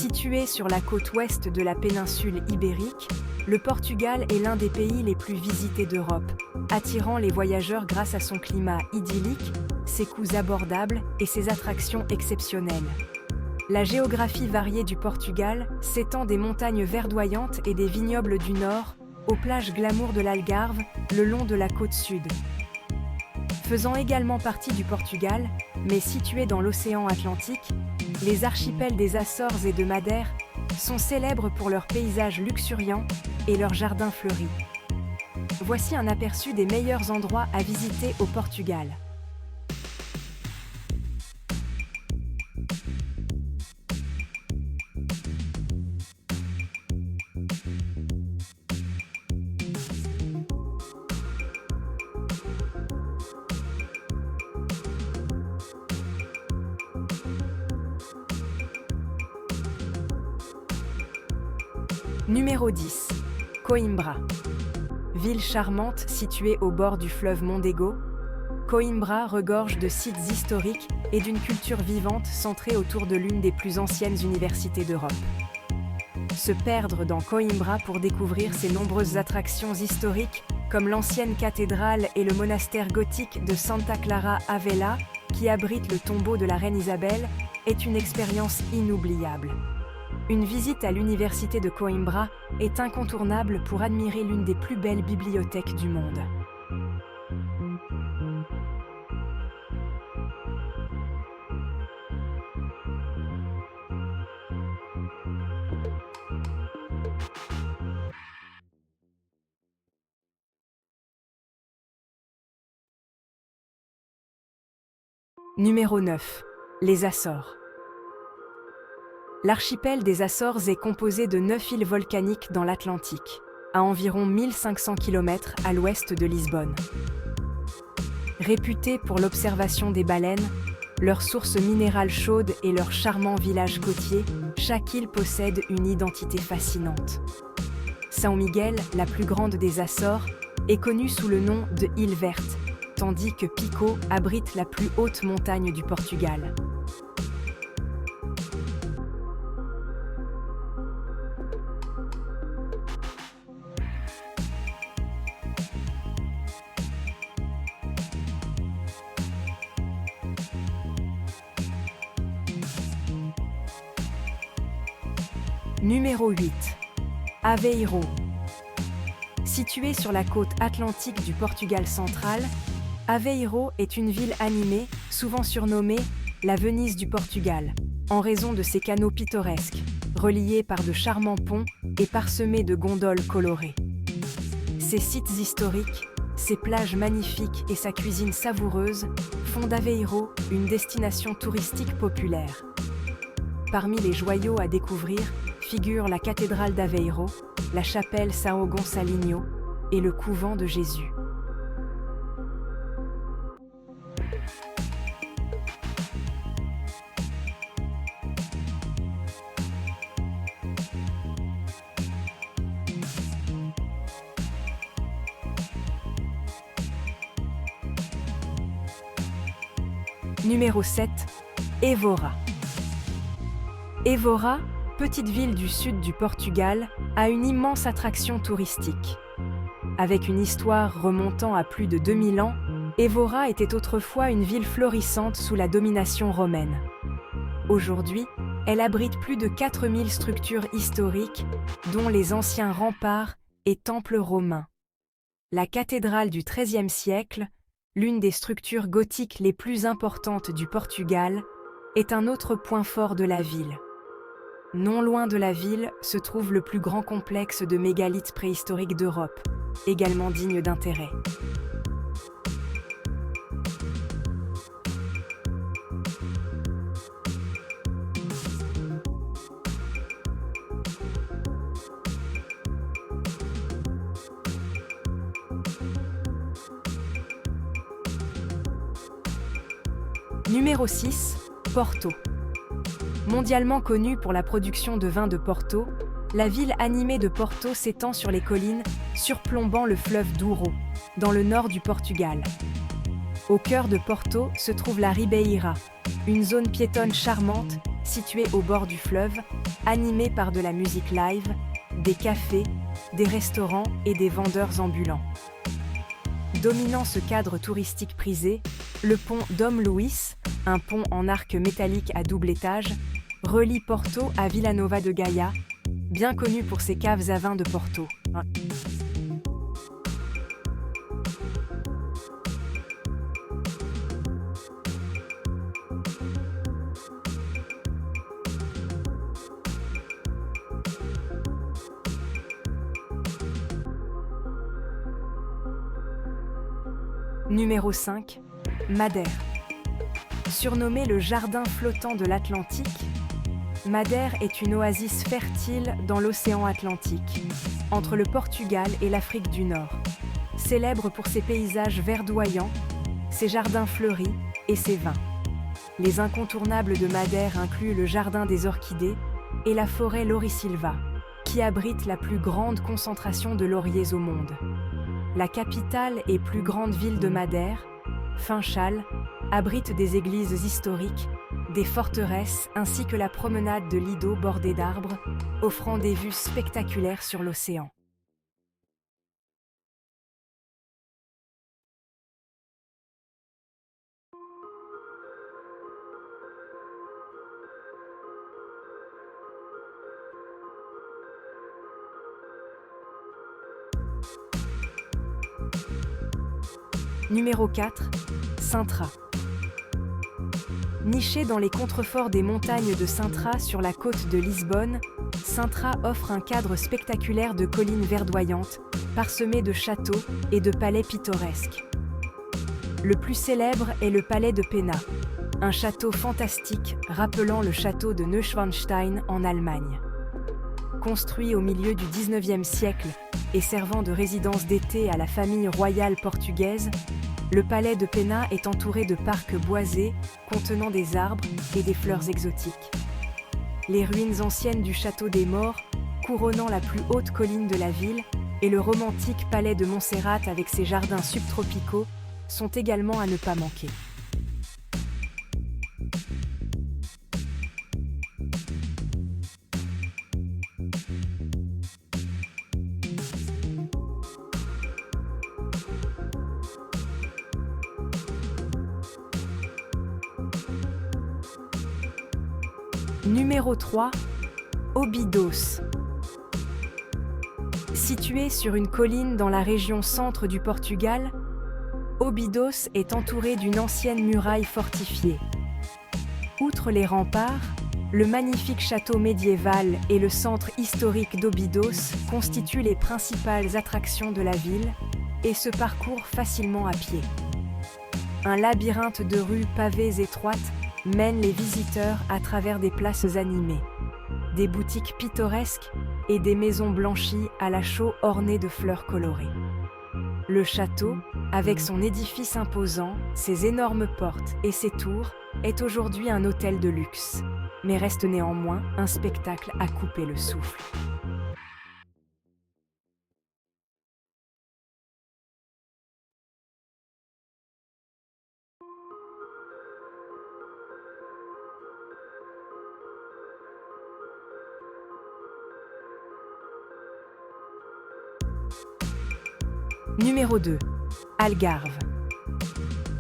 Situé sur la côte ouest de la péninsule ibérique, le Portugal est l'un des pays les plus visités d'Europe, attirant les voyageurs grâce à son climat idyllique, ses coûts abordables et ses attractions exceptionnelles. La géographie variée du Portugal s'étend des montagnes verdoyantes et des vignobles du nord, aux plages glamour de l'Algarve, le long de la côte sud. Faisant également partie du Portugal, mais situé dans l'océan Atlantique, les archipels des Açores et de Madère sont célèbres pour leurs paysages luxuriants et leurs jardins fleuris. Voici un aperçu des meilleurs endroits à visiter au Portugal. Numéro 10. Coimbra. Ville charmante située au bord du fleuve Mondego, Coimbra regorge de sites historiques et d'une culture vivante centrée autour de l'une des plus anciennes universités d'Europe. Se perdre dans Coimbra pour découvrir ses nombreuses attractions historiques, comme l'ancienne cathédrale et le monastère gothique de Santa Clara à Vella, qui abrite le tombeau de la reine Isabelle, est une expérience inoubliable. Une visite à l'université de Coimbra est incontournable pour admirer l'une des plus belles bibliothèques du monde. Numéro 9. Les Açores. L'archipel des Açores est composé de 9 îles volcaniques dans l'Atlantique, à environ 1500 km à l'ouest de Lisbonne. Réputées pour l'observation des baleines, leurs sources minérales chaudes et leurs charmants villages côtiers, chaque île possède une identité fascinante. São Miguel, la plus grande des Açores, est connue sous le nom de île verte, tandis que Pico abrite la plus haute montagne du Portugal. Numéro 8. Aveiro. Située sur la côte atlantique du Portugal central, Aveiro est une ville animée, souvent surnommée la Venise du Portugal, en raison de ses canaux pittoresques, reliés par de charmants ponts et parsemés de gondoles colorées. Ses sites historiques, ses plages magnifiques et sa cuisine savoureuse font d'Aveiro une destination touristique populaire. Parmi les joyaux à découvrir figurent la cathédrale d'Aveiro, la chapelle São Gonçalinho et le couvent de Jésus. Numéro 7. Évora. Évora, petite ville du sud du Portugal, a une immense attraction touristique. Avec une histoire remontant à plus de 2000 ans, Évora était autrefois une ville florissante sous la domination romaine. Aujourd'hui, elle abrite plus de 4000 structures historiques, dont les anciens remparts et temples romains. La cathédrale du XIIIe siècle, l'une des structures gothiques les plus importantes du Portugal, est un autre point fort de la ville. Non loin de la ville se trouve le plus grand complexe de mégalithes préhistoriques d'Europe, également digne d'intérêt. Numéro 6. Porto. Mondialement connue pour la production de vin de Porto, la ville animée de Porto s'étend sur les collines, surplombant le fleuve Douro, dans le nord du Portugal. Au cœur de Porto se trouve la Ribeira, une zone piétonne charmante, située au bord du fleuve, animée par de la musique live, des cafés, des restaurants et des vendeurs ambulants. Dominant ce cadre touristique prisé, le pont Dom Luís, un pont en arc métallique à double étage, relie Porto à Villanova de Gaia, bien connu pour ses caves à vin de Porto. Numéro 5. Madère. Surnommé le jardin flottant de l'Atlantique, Madère est une oasis fertile dans l'océan Atlantique, entre le Portugal et l'Afrique du Nord. Célèbre pour ses paysages verdoyants, ses jardins fleuris et ses vins. Les incontournables de Madère incluent le jardin des orchidées et la forêt Laurisilva, qui abrite la plus grande concentration de lauriers au monde. La capitale et plus grande ville de Madère, Funchal, abrite des églises historiques, des forteresses ainsi que la promenade de Lido bordée d'arbres, offrant des vues spectaculaires sur l'océan. Numéro 4. Sintra. Nichée dans les contreforts des montagnes de Sintra sur la côte de Lisbonne, Sintra offre un cadre spectaculaire de collines verdoyantes, parsemées de châteaux et de palais pittoresques. Le plus célèbre est le palais de Pena, un château fantastique rappelant le château de Neuschwanstein en Allemagne. Construit au milieu du XIXe siècle et servant de résidence d'été à la famille royale portugaise, le palais de Pena est entouré de parcs boisés contenant des arbres et des fleurs exotiques. Les ruines anciennes du château des Morts, couronnant la plus haute colline de la ville, et le romantique palais de Montserrat avec ses jardins subtropicaux sont également à ne pas manquer. Numéro 3. Óbidos. Situé sur une colline dans la région centre du Portugal, Óbidos est entouré d'une ancienne muraille fortifiée. Outre les remparts, le magnifique château médiéval et le centre historique d'Óbidos constituent les principales attractions de la ville et se parcourent facilement à pied. Un labyrinthe de rues pavées étroites mène les visiteurs à travers des places animées, des boutiques pittoresques et des maisons blanchies à la chaux ornées de fleurs colorées. Le château, avec son édifice imposant, ses énormes portes et ses tours, est aujourd'hui un hôtel de luxe, mais reste néanmoins un spectacle à couper le souffle. Numéro 2. Algarve.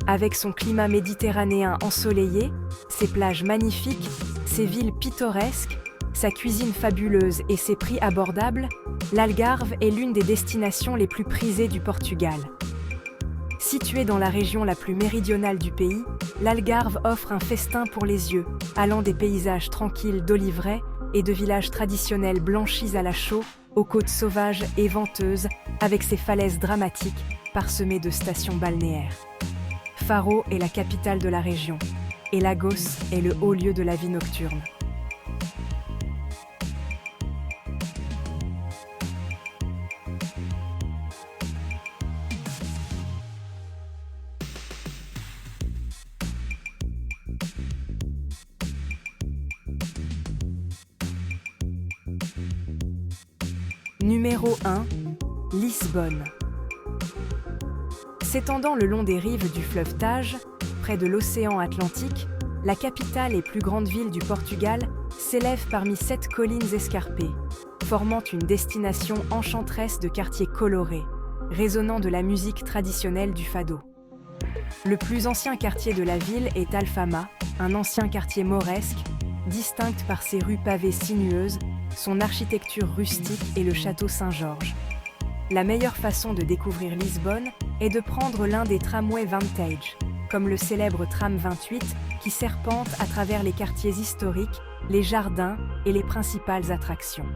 Avec son climat méditerranéen ensoleillé, ses plages magnifiques, ses villes pittoresques, sa cuisine fabuleuse et ses prix abordables, l'Algarve est l'une des destinations les plus prisées du Portugal. Située dans la région la plus méridionale du pays, l'Algarve offre un festin pour les yeux, allant des paysages tranquilles d'oliveraies et de villages traditionnels blanchis à la chaux, aux côtes sauvages et venteuses, avec ses falaises dramatiques, parsemées de stations balnéaires. Faro est la capitale de la région, et Lagos est le haut lieu de la vie nocturne. Numéro 1. Lisbonne. S'étendant le long des rives du fleuve Tage, près de l'océan Atlantique, La capitale et plus grande ville du Portugal s'élève parmi 7 collines escarpées, formant une destination enchanteresse de quartiers colorés, résonnant de la musique traditionnelle du fado. Le plus ancien quartier de la ville est Alfama, un ancien quartier mauresque, distinct par ses rues pavées sinueuses, son architecture rustique et le château Saint-Georges. La meilleure façon de découvrir Lisbonne est de prendre l'un des tramways vintage, comme le célèbre tram 28 qui serpente à travers les quartiers historiques, les jardins et les principales attractions.